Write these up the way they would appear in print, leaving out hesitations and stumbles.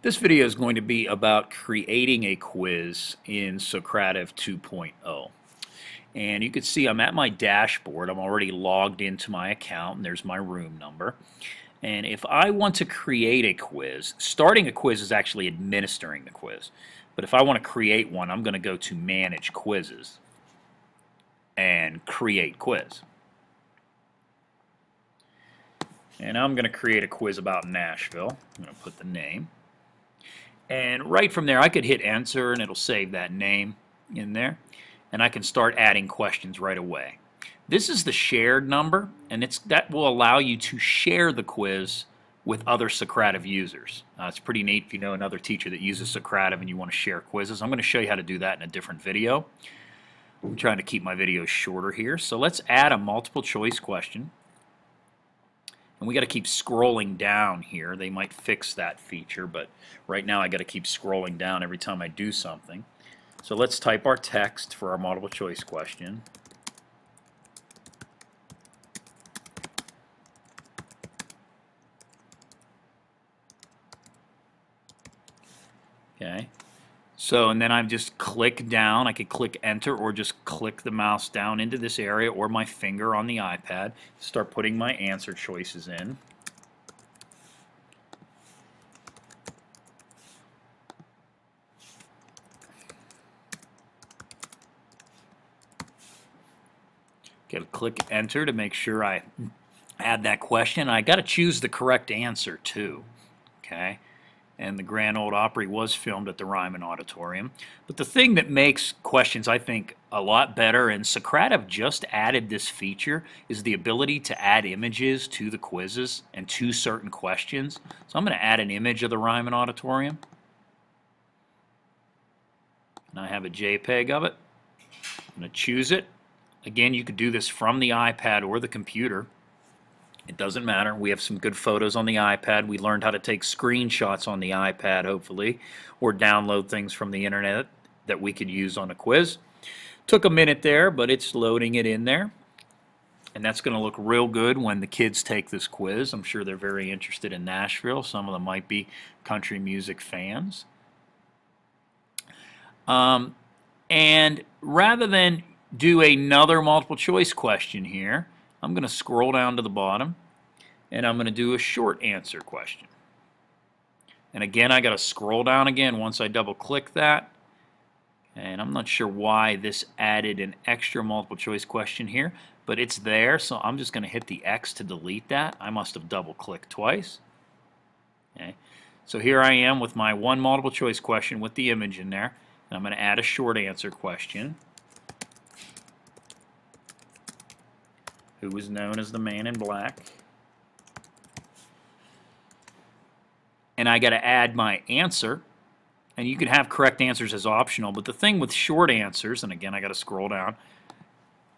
This video is going to be about creating a quiz in Socrative 2.0. And you can see I'm at my dashboard. I'm already logged into my account, and there's my room number. And if I want to create a quiz, starting a quiz is actually administering the quiz. But if I want to create one, I'm going to go to Manage Quizzes and Create Quiz. And I'm going to create a quiz about Nashville. I'm going to put the name. And right from there, I could hit enter, and it'll save that name in there. And I can start adding questions right away. This is the shared number, and that will allow you to share the quiz with other Socrative users. It's pretty neat if you know another teacher that uses Socrative and you want to share quizzes. I'm going to show you how to do that in a different video. I'm trying to keep my videos shorter here. So let's add a multiple choice question. And we got to keep scrolling down here. They might fix that feature, but right now I got to keep scrolling down every time I do something. So let's type our text for our multiple choice question. Okay. So, and then I just click down. I could click enter or just click the mouse down into this area or my finger on the iPad. Start putting my answer choices in. Okay, click enter to make sure I add that question. I got to choose the correct answer too. Okay. And the Grand Ole Opry was filmed at the Ryman Auditorium. But the thing that makes questions, I think, a lot better, and Socrative just added this feature, is the ability to add images to the quizzes and to certain questions. So I'm going to add an image of the Ryman Auditorium. And I have a JPEG of it. I'm going to choose it. Again, you could do this from the iPad or the computer. It doesn't matter. We have some good photos on the iPad. We learned how to take screenshots on the iPad, hopefully, or download things from the internet that we could use on a quiz. Took a minute there, but it's loading it in there. And that's going to look real good when the kids take this quiz. I'm sure they're very interested in Nashville. Some of them might be country music fans. And rather than do another multiple choice question here, I'm going to scroll down to the bottom, and I'm going to do a short answer question. And again, I got to scroll down again once I double click that. And I'm not sure why this added an extra multiple choice question here, but it's there, so I'm just going to hit the X to delete that. I must have double clicked twice. Okay. So here I am with my one multiple choice question with the image in there, and I'm going to add a short answer question. Who was known as the Man in Black. And I got to add my answer. And you can have correct answers as optional, but the thing with short answers, and again I got to scroll down,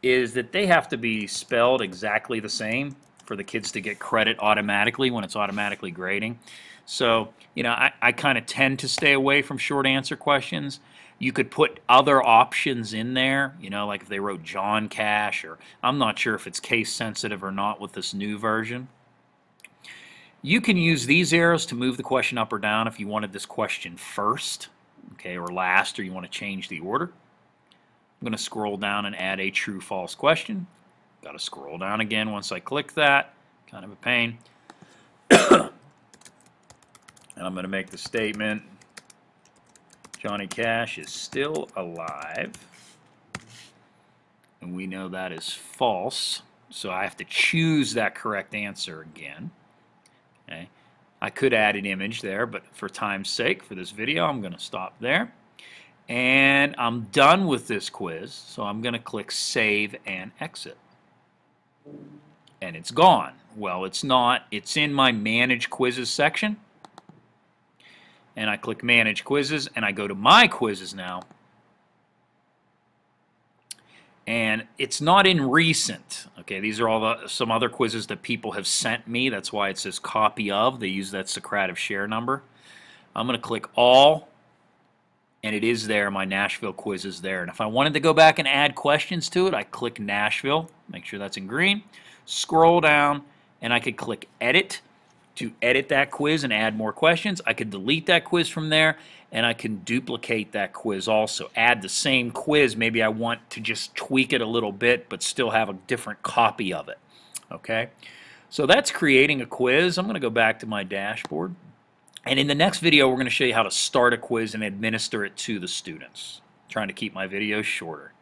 is that they have to be spelled exactly the same for the kids to get credit automatically when it's automatically grading. So, you know, I kind of tend to stay away from short answer questions. You could put other options in there, you know, like if they wrote John Cash, or I'm not sure if it's case sensitive or not with this new version. You can use these arrows to move the question up or down if you wanted this question first, okay, or last, or you want to change the order. I'm going to scroll down and add a true-false question. Got to scroll down again once I click that. Kind of a pain. And I'm going to make the statement, Johnny Cash is still alive. And we know that is false. So I have to choose that correct answer again. Okay. I could add an image there, but for time's sake, for this video, I'm going to stop there. And I'm done with this quiz, so I'm going to click Save and Exit. And it's gone. Well, it's not. It's in my Manage Quizzes section. And I click Manage Quizzes, and I go to My Quizzes now. And it's not in Recent. Okay, these are all some other quizzes that people have sent me. That's why it says Copy Of. They use that Socrative share number. I'm going to click All, and it is there. My Nashville quiz is there. And if I wanted to go back and add questions to it, I click Nashville. Make sure that's in green. Scroll down, and I could click Edit. to edit that quiz and add more questions. I could delete that quiz from there, and I can duplicate that quiz also. Add the same quiz. Maybe I want to just tweak it a little bit, but still have a different copy of it. Okay, so that's creating a quiz. I'm going to go back to my dashboard. And in the next video, we're going to show you how to start a quiz and administer it to the students. I'm trying to keep my videos shorter.